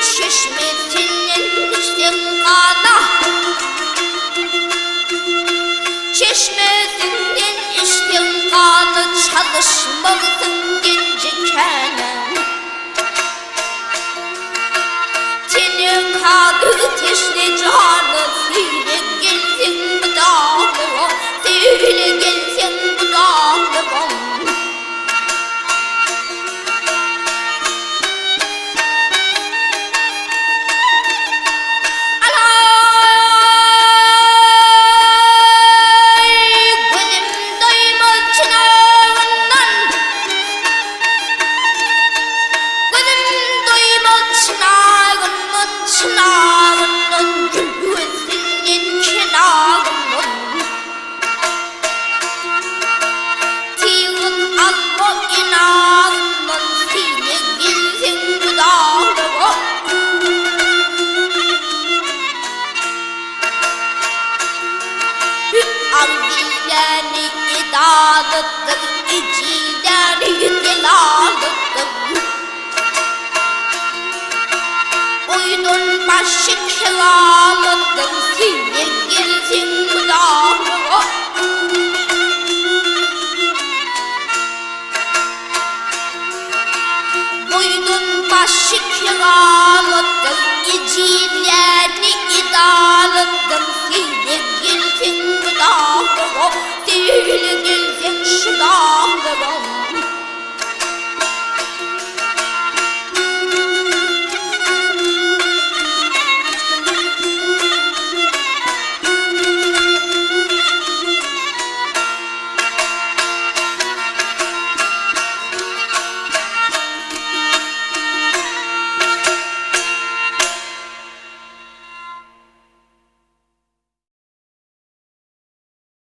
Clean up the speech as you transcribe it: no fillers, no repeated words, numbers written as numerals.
Çeşmesinin içten kana, çeşmesinden içten kanı, çalışmalısın gencekene. Senin kanı teşne canı, söyle gelsin bu dağlara, söyle gelsin bu dağlara. Çınarının gülüsünün kenarının Tiğin alma inarının seni gelsin bu dağlara. Andileri idalıdır, icileri delalıdır. Uydun başı kılalıdır, seni gelsin bu dağlara. Uydun başı kılalıdır, icileri idalıdır, seni gelsin bu dağlara. Seni gelsin şu dağlara.